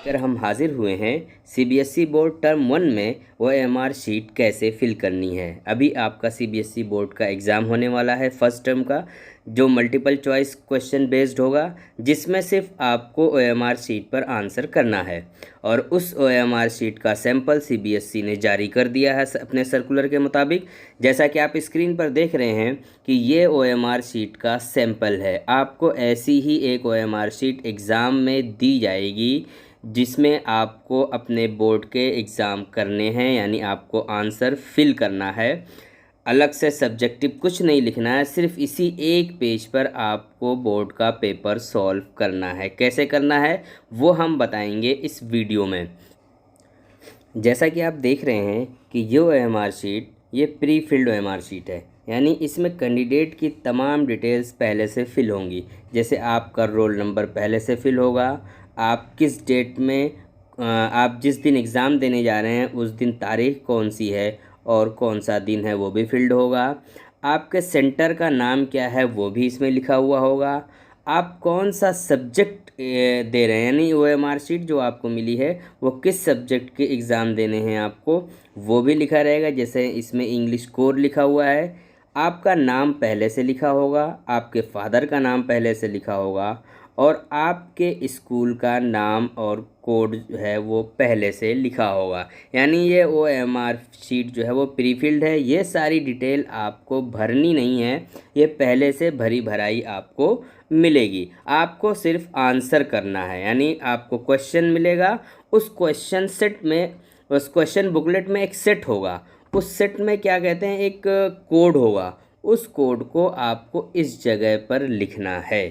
कर हम हाजिर हुए हैं सीबीएसई बोर्ड टर्म 1 में ओएमआर शीट कैसे फिल करनी है। अभी आपका सीबीएसई बोर्ड का एग्ज़ाम होने वाला है फर्स्ट टर्म का, जो मल्टीपल चॉइस क्वेश्चन बेस्ड होगा, जिसमें सिर्फ आपको ओएमआर शीट पर आंसर करना है। और उस ओएमआर शीट का सैंपल सीबीएसई ने जारी कर दिया है अपने सर्कुलर के मुताबिक। जैसा कि आप स्क्रीन पर देख रहे हैं कि ये ओएमआर शीट का सैंपल है। आपको ऐसी ही एक ओएमआर शीट एग्ज़ाम में दी जाएगी, जिसमें आपको अपने बोर्ड के एग्ज़ाम करने हैं, यानी आपको आंसर फिल करना है। अलग से सब्जेक्टिव कुछ नहीं लिखना है, सिर्फ इसी एक पेज पर आपको बोर्ड का पेपर सॉल्व करना है। कैसे करना है वो हम बताएंगे इस वीडियो में। जैसा कि आप देख रहे हैं कि ये ओएमआर शीट ये प्री फिल्ड ओएमआर शीट है, यानी इसमें कैंडिडेट की तमाम डिटेल्स पहले से फिल होंगी। जैसे आपका रोल नंबर पहले से फिल होगा, आप किस डेट में आप जिस दिन एग्ज़ाम देने जा रहे हैं उस दिन तारीख कौन सी है और कौन सा दिन है वो भी फिल्ड होगा। आपके सेंटर का नाम क्या है वो भी इसमें लिखा हुआ होगा। आप कौन सा सब्जेक्ट दे रहे हैं, यानी ओएमआर शीट जो आपको मिली है वो किस सब्जेक्ट के एग्ज़ाम देने हैं आपको, वो भी लिखा रहेगा। जैसे इसमें इंग्लिश कोर लिखा हुआ है, आपका नाम पहले से लिखा होगा, आपके फादर का नाम पहले से लिखा होगा, और आपके स्कूल का नाम और कोड जो है वो पहले से लिखा होगा। यानी ये ओएमआर शीट जो है वो प्री फिल्ड है। ये सारी डिटेल आपको भरनी नहीं है, ये पहले से भरी भराई आपको मिलेगी। आपको सिर्फ आंसर करना है, यानी आपको क्वेश्चन मिलेगा, उस क्वेश्चन सेट में, उस क्वेश्चन बुकलेट में एक सेट होगा, उस सेट में क्या कहते हैं, एक कोड होगा, उस कोड को आपको इस जगह पर लिखना है।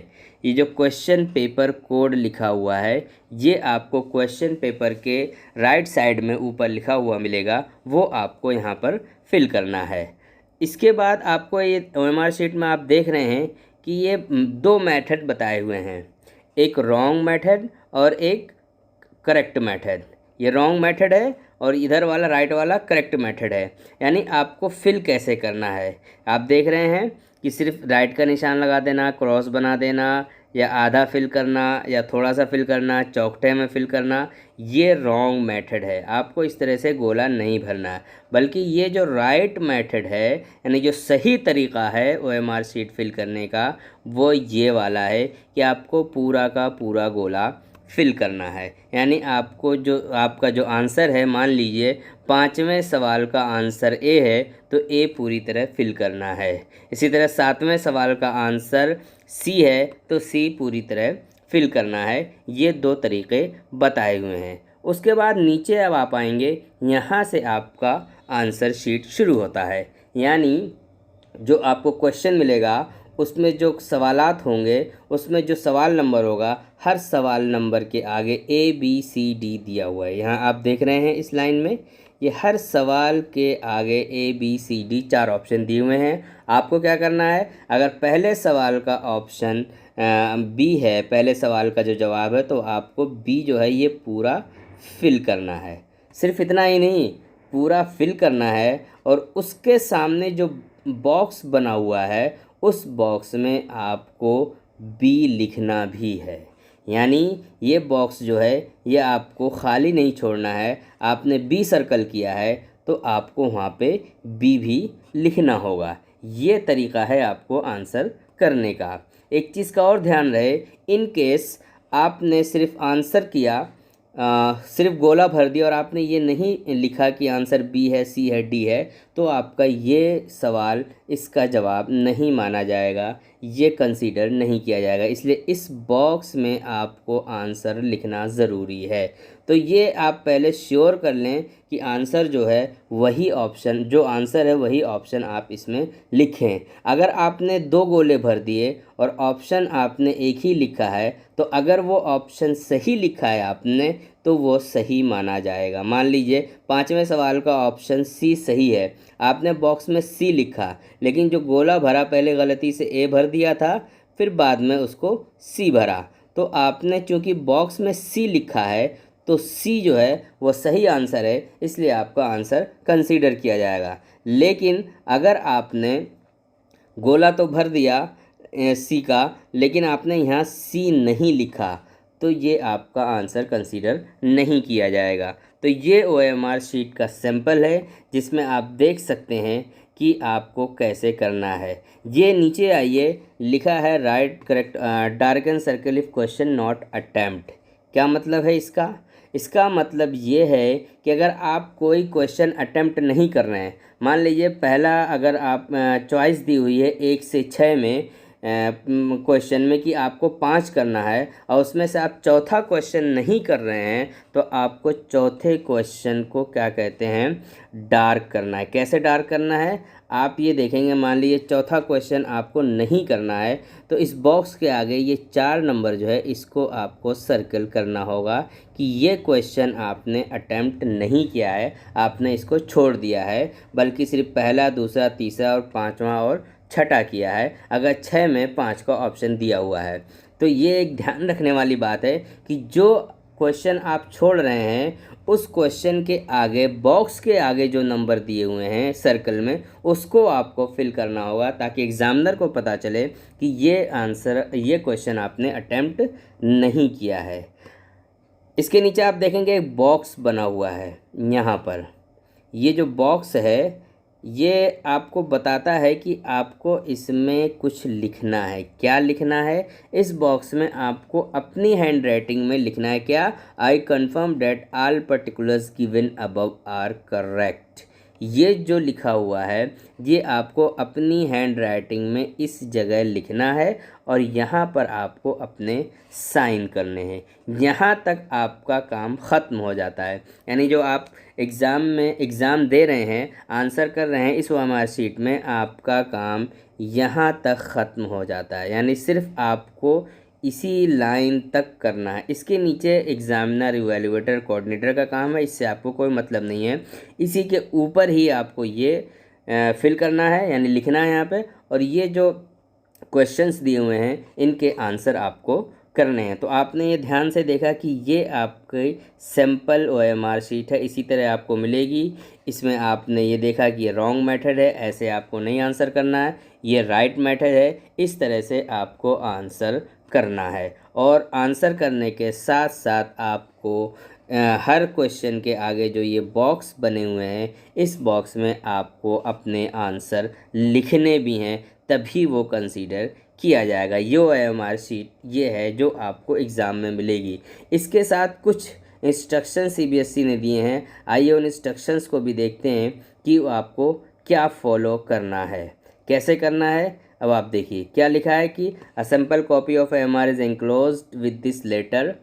ये जो क्वेश्चन पेपर कोड लिखा हुआ है ये आपको क्वेश्चन पेपर के राइट साइड में ऊपर लिखा हुआ मिलेगा, वो आपको यहाँ पर फिल करना है। इसके बाद आपको ये ओएमआर शीट में आप देख रहे हैं कि ये दो मेथड बताए हुए हैं, एक रॉन्ग मेथड और एक करेक्ट मेथड। ये रॉन्ग मेथड है और इधर वाला राइट वाला करेक्ट मेथड है। यानी आपको फिल कैसे करना है, आप देख रहे हैं कि सिर्फ राइट का निशान लगा देना, क्रॉस बना देना, या आधा फिल करना, या थोड़ा सा फिल करना, चौकटे में फिल करना, ये रॉन्ग मेथड है। आपको इस तरह से गोला नहीं भरना है, बल्कि ये जो राइट मेथड है, यानी जो सही तरीका है ओएमआर शीट फिल करने का, वो ये वाला है कि आपको पूरा का पूरा गोला फिल करना है। यानी आपको जो आपका जो आंसर है, मान लीजिए 5वें सवाल का आंसर ए है तो ए पूरी तरह फिल करना है। इसी तरह 7वें सवाल का आंसर सी है तो सी पूरी तरह फिल करना है। ये दो तरीके बताए हुए हैं। उसके बाद नीचे अब आप आएंगे, यहाँ से आपका आंसर शीट शुरू होता है। यानी जो आपको क्वेश्चन मिलेगा उसमें जो सवालात होंगे, उसमें जो सवाल नंबर होगा, हर सवाल नंबर के आगे ABCD दिया हुआ है। यहाँ आप देख रहे हैं इस लाइन में, ये हर सवाल के आगे ABCD 4 ऑप्शन दिए हुए हैं। आपको क्या करना है, अगर पहले सवाल का ऑप्शन बी है, पहले सवाल का जो जवाब है, तो आपको बी जो है ये पूरा फिल करना है। सिर्फ इतना ही नहीं, पूरा फिल करना है, और उसके सामने जो बॉक्स बना हुआ है उस बॉक्स में आपको बी लिखना भी है। यानी ये बॉक्स जो है ये आपको खाली नहीं छोड़ना है। आपने बी सर्कल किया है तो आपको वहाँ पे बी भी लिखना होगा। ये तरीका है आपको आंसर करने का। एक चीज़ का और ध्यान रहे, इन केस आपने सिर्फ आंसर किया, सिर्फ गोला भर दिया और आपने ये नहीं लिखा कि आंसर बी है, सी है, डी है, तो आपका ये सवाल, इसका जवाब नहीं माना जाएगा, ये कंसीडर नहीं किया जाएगा। इसलिए इस बॉक्स में आपको आंसर लिखना ज़रूरी है। तो ये आप पहले श्योर कर लें कि आंसर जो है वही ऑप्शन, जो आंसर है वही ऑप्शन आप इसमें लिखें। अगर आपने 2 गोले भर दिए और ऑप्शन आपने एक ही लिखा है, तो अगर वो ऑप्शन सही लिखा है आपने तो वो सही माना जाएगा। मान लीजिए 5वें सवाल का ऑप्शन सी सही है, आपने बॉक्स में सी लिखा, लेकिन जो गोला भरा पहले गलती से ए भर दिया था, फिर बाद में उसको सी भरा, तो आपने चूँकि बॉक्स में सी लिखा है तो सी जो है वो सही आंसर है, इसलिए आपका आंसर कंसीडर किया जाएगा। लेकिन अगर आपने गोला तो भर दिया सी का, लेकिन आपने यहाँ सी नहीं लिखा, तो ये आपका आंसर कंसीडर नहीं किया जाएगा। तो ये OMR शीट का सैंपल है जिसमें आप देख सकते हैं कि आपको कैसे करना है। ये नीचे आइए, लिखा है right correct darken circle if question not attempt. क्या मतलब है इसका? इसका मतलब ये है कि अगर आप कोई क्वेश्चन अटेम्प्ट नहीं कर रहे हैं, मान लीजिए पहला अगर आप चॉइस दी हुई है 1 से 6 में क्वेश्चन में कि आपको 5 करना है और उसमें से आप चौथा क्वेश्चन नहीं कर रहे हैं, तो आपको चौथे क्वेश्चन को क्या कहते हैं, डार्क करना है। कैसे डार्क करना है आप ये देखेंगे। मान लीजिए चौथा क्वेश्चन आपको नहीं करना है, तो इस बॉक्स के आगे ये 4 नंबर जो है इसको आपको सर्कल करना होगा कि ये क्वेश्चन आपने अटेम्प्ट नहीं किया है, आपने इसको छोड़ दिया है, बल्कि सिर्फ पहला, दूसरा, तीसरा और पाँचवा और छठा किया है, अगर 6 में 5 का ऑप्शन दिया हुआ है। तो ये एक ध्यान रखने वाली बात है कि जो क्वेश्चन आप छोड़ रहे हैं उस क्वेश्चन के आगे, बॉक्स के आगे जो नंबर दिए हुए हैं सर्कल में, उसको आपको फिल करना होगा ताकि एग्जामिनर को पता चले कि ये क्वेश्चन आपने अटेम्प्ट नहीं किया है। इसके नीचे आप देखेंगे एक बॉक्स बना हुआ है। यहाँ पर ये जो बॉक्स है ये आपको बताता है कि आपको इसमें कुछ लिखना है। क्या लिखना है? इस बॉक्स में आपको अपनी हैंड राइटिंग में लिखना है। क्या? I confirm that all particulars given above are correct. ये जो लिखा हुआ है ये आपको अपनी हैंड राइटिंग में इस जगह लिखना है और यहाँ पर आपको अपने साइन करने हैं। यहाँ तक आपका काम ख़त्म हो जाता है। यानी जो आप एग्ज़ाम दे रहे हैं, आंसर कर रहे हैं, इस OMR शीट में आपका काम यहाँ तक ख़त्म हो जाता है। यानी सिर्फ आपको इसी लाइन तक करना है। इसके नीचे एग्जामिनर, इवैल्यूएटर, कोऑर्डिनेटर का काम है, इससे आपको कोई मतलब नहीं है। इसी के ऊपर ही आपको ये फिल करना है, यानी लिखना है यहाँ पे, और ये जो क्वेश्चंस दिए हुए हैं इनके आंसर आपको करने हैं। तो आपने ये ध्यान से देखा कि ये आपकी सैम्पल OMR शीट है, इसी तरह आपको मिलेगी। इसमें आपने ये देखा कि ये रॉन्ग मेथड है, ऐसे आपको नहीं आंसर करना है, ये राइट मेथड है, इस तरह से आपको आंसर करना है। और आंसर करने के साथ साथ आपको हर क्वेश्चन के आगे जो ये बॉक्स बने हुए हैं, इस बॉक्स में आपको अपने आंसर लिखने भी हैं, तभी वो कंसीडर किया जाएगा। ये OMR शीट ये है जो आपको एग्ज़ाम में मिलेगी। इसके साथ कुछ इंस्ट्रक्शन CBSE ने दिए हैं। आइए उन इंस्ट्रक्शंस को भी देखते हैं कि आपको क्या फॉलो करना है, कैसे करना है। अब आप देखिए क्या लिखा है कि a sample copy of OMR is enclosed with this letter,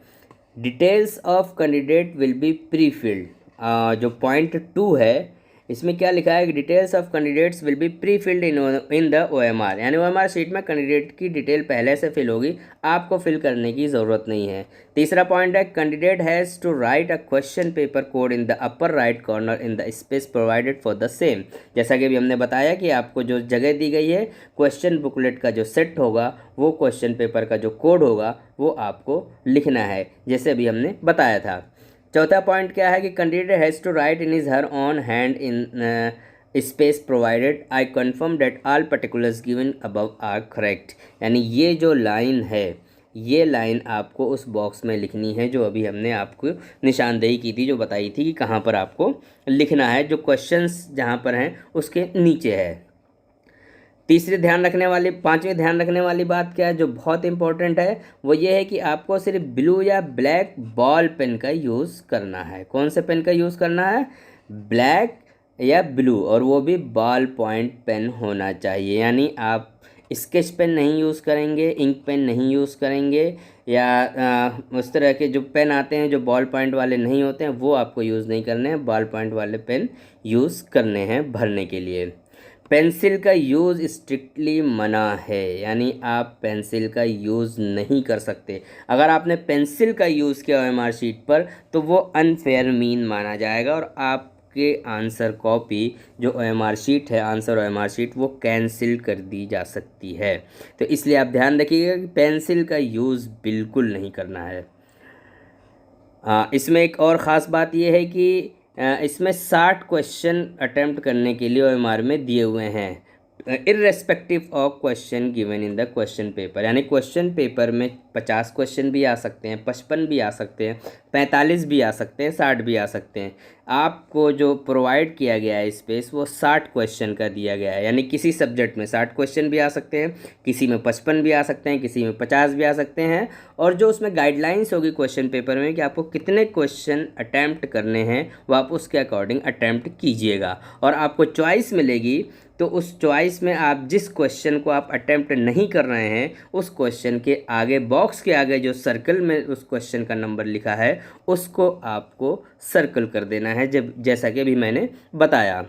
details of candidate will be pre filled. जो पॉइंट 2 है इसमें क्या लिखा है कि details of candidates will be pre filled in the OMR, यानी OMR शीट में कैंडिडेट की डिटेल पहले से फिल होगी, आपको फिल करने की ज़रूरत नहीं है। तीसरा पॉइंट है candidate has to write a question paper code in the upper right corner in the space provided for the same. जैसा कि अभी हमने बताया कि आपको जो जगह दी गई है, क्वेश्चन बुकलेट का जो सेट होगा, वो क्वेश्चन पेपर का जो कोड होगा वो आपको लिखना है, जैसे अभी हमने बताया था। चौथा पॉइंट क्या है कि candidate has to write in his her own hand in space provided I confirm that all particulars given above are correct. यानी ये जो लाइन है, ये लाइन आपको उस बॉक्स में लिखनी है जो अभी हमने आपको निशानदेही की थी, जो बताई थी कि कहाँ पर आपको लिखना है, जो क्वेश्चंस जहाँ पर हैं उसके नीचे है। पांचवी ध्यान रखने वाली बात क्या है जो बहुत इंपॉर्टेंट है, वो ये है कि आपको सिर्फ ब्लू या ब्लैक बॉल पेन का यूज़ करना है। कौन से पेन का यूज़ करना है? ब्लैक या ब्लू, और वो भी बॉल पॉइंट पेन होना चाहिए। यानी आप स्केच पेन नहीं यूज़ करेंगे, इंक पेन नहीं यूज़ करेंगे, या उस तरह के जो पेन आते हैं जो बॉल पॉइंट वाले नहीं होते हैं वो आपको यूज़ नहीं करने हैं। बॉल पॉइंट वाले पेन यूज़ करने हैं भरने के लिए। पेंसिल का यूज़ स्ट्रिक्टली मना है, यानी आप पेंसिल का यूज़ नहीं कर सकते। अगर आपने पेंसिल का यूज़ किया OMR शीट पर तो वो अनफेयर मीन माना जाएगा और आपके आंसर कॉपी जो OMR शीट है, आंसर OMR शीट, वो कैंसिल कर दी जा सकती है। तो इसलिए आप ध्यान रखिएगा कि पेंसिल का यूज़ बिल्कुल नहीं करना है। इसमें एक और ख़ास बात यह है कि इसमें 60 क्वेश्चन अटेम्प्ट करने के लिए OMR में दिए हुए हैं। Irrespective of question given in the question paper, यानी क्वेश्चन पेपर में 50 क्वेश्चन भी आ सकते हैं, 55 भी आ सकते हैं, 45 भी आ सकते हैं, 60 भी आ सकते हैं। आपको जो प्रोवाइड किया गया है स्पेस वो 60 क्वेश्चन का दिया गया है, यानी किसी सब्जेक्ट में 60 क्वेश्चन भी आ सकते हैं, किसी में 55 भी आ सकते हैं, किसी में 50 भी आ सकते हैं। और जो उसमें गाइडलाइंस होगी क्वेश्चन पेपर में कि आपको कितने क्वेश्चन अटैम्प्ट करने हैं, वो आप उसके अकॉर्डिंग अटैम्प्ट कीजिएगा। और आपको चॉइस मिलेगी, तो उस चॉइस में आप जिस क्वेश्चन को आप अटेम्प्ट नहीं कर रहे हैं उस क्वेश्चन के आगे, बॉक्स के आगे जो सर्कल में उस क्वेश्चन का नंबर लिखा है उसको आपको सर्कल कर देना है, जब जैसा कि अभी मैंने बताया।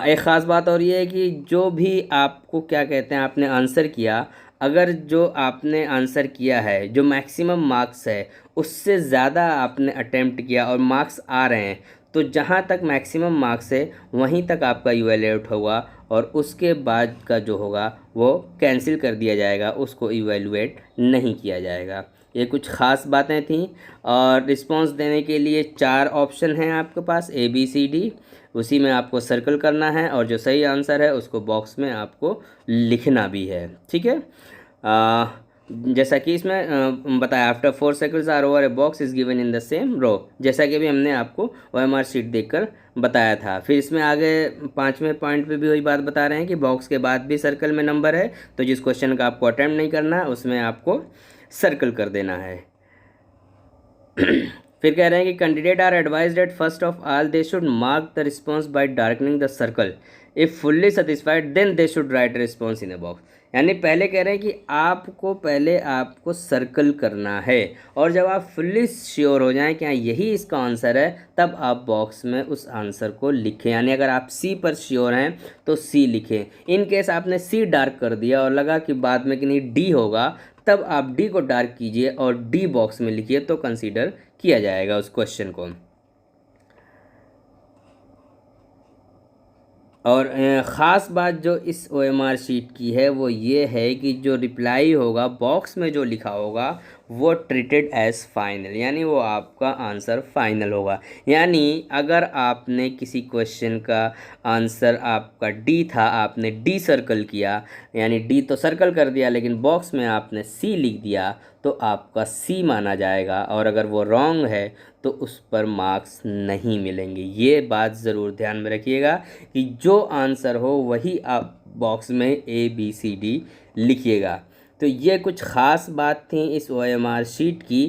एक ख़ास बात और ये है कि जो भी आपको क्या कहते हैं आपने आंसर किया, अगर जो आपने आंसर किया है जो मैक्सिमम मार्क्स है उससे ज़्यादा आपने अटेम्प्ट किया और मार्क्स आ रहे हैं, तो जहाँ तक मैक्सिमम मार्क्स है वहीं तक आपका इवैल्यूएट होगा और उसके बाद का जो होगा वो कैंसिल कर दिया जाएगा, उसको इवैल्यूएट नहीं किया जाएगा। ये कुछ ख़ास बातें थीं। और रिस्पांस देने के लिए 4 ऑप्शन हैं आपके पास, ABCD, उसी में आपको सर्कल करना है और जो सही आंसर है उसको बॉक्स में आपको लिखना भी है। ठीक है, जैसा कि इसमें बताया, after 4 circles are over a box is given in the same row, जैसा कि अभी हमने आपको OMR शीट देखकर बताया था। फिर इसमें आगे 5वें पॉइंट पे भी वही बात बता रहे हैं कि बॉक्स के बाद भी सर्कल में नंबर है, तो जिस क्वेश्चन का आपको अटेम्प्ट नहीं करना है उसमें आपको सर्कल कर देना है। फिर कह रहे हैं कि candidate are advised at first of all they should mark the response by darkening the circle, if fully satisfied then they should write response in a box. यानी पहले कह रहे हैं कि आपको सर्कल करना है और जब आप फुल्ली श्योर हो जाएं कि हाँ यही इसका आंसर है, तब आप बॉक्स में उस आंसर को लिखें। यानी अगर आप C पर श्योर हैं तो C लिखें। इन केस आपने C डार्क कर दिया और लगा कि बाद में कि नहीं D होगा, तब आप D को डार्क कीजिए और D बॉक्स में लिखिए, तो कंसीडर किया जाएगा उस क्वेश्चन को। और ख़ास बात जो इस OMR शीट की है वो ये है कि जो रिप्लाई होगा बॉक्स में जो लिखा होगा वो ट्रीटेड एज फाइनल, यानी वो आपका आंसर फाइनल होगा। यानी अगर आपने किसी क्वेश्चन का आंसर आपका D था, आपने D सर्कल किया, यानी D तो सर्कल कर दिया, लेकिन बॉक्स में आपने C लिख दिया, तो आपका C माना जाएगा। और अगर वो रॉन्ग है तो उस पर मार्क्स नहीं मिलेंगे। ये बात ज़रूर ध्यान में रखिएगा कि जो आंसर हो वही आप बॉक्स में ABCD लिखिएगा। तो ये कुछ ख़ास बात थी इस OMR शीट की,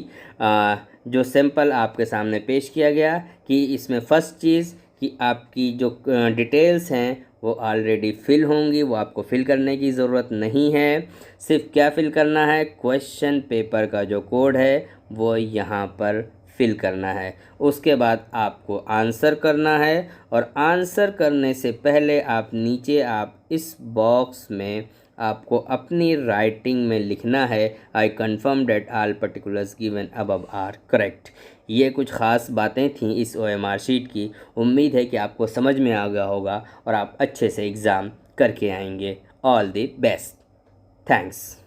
जो सैंपल आपके सामने पेश किया गया। कि इसमें फ़र्स्ट चीज़ कि आपकी जो डिटेल्स हैं वो ऑलरेडी फिल होंगी, वो आपको फिल करने की ज़रूरत नहीं है। सिर्फ क्या फिल करना है, क्वेश्चन पेपर का जो कोड है वो यहाँ पर फिल करना है। उसके बाद आपको आंसर करना है और आंसर करने से पहले आप नीचे आप इस बॉक्स में आपको अपनी राइटिंग में लिखना है, I confirm that all particulars given above are correct. ये कुछ ख़ास बातें थीं इस OMR शीट की। उम्मीद है कि आपको समझ में आ गया होगा और आप अच्छे से एग्ज़ाम करके आएंगे। All the best, thanks.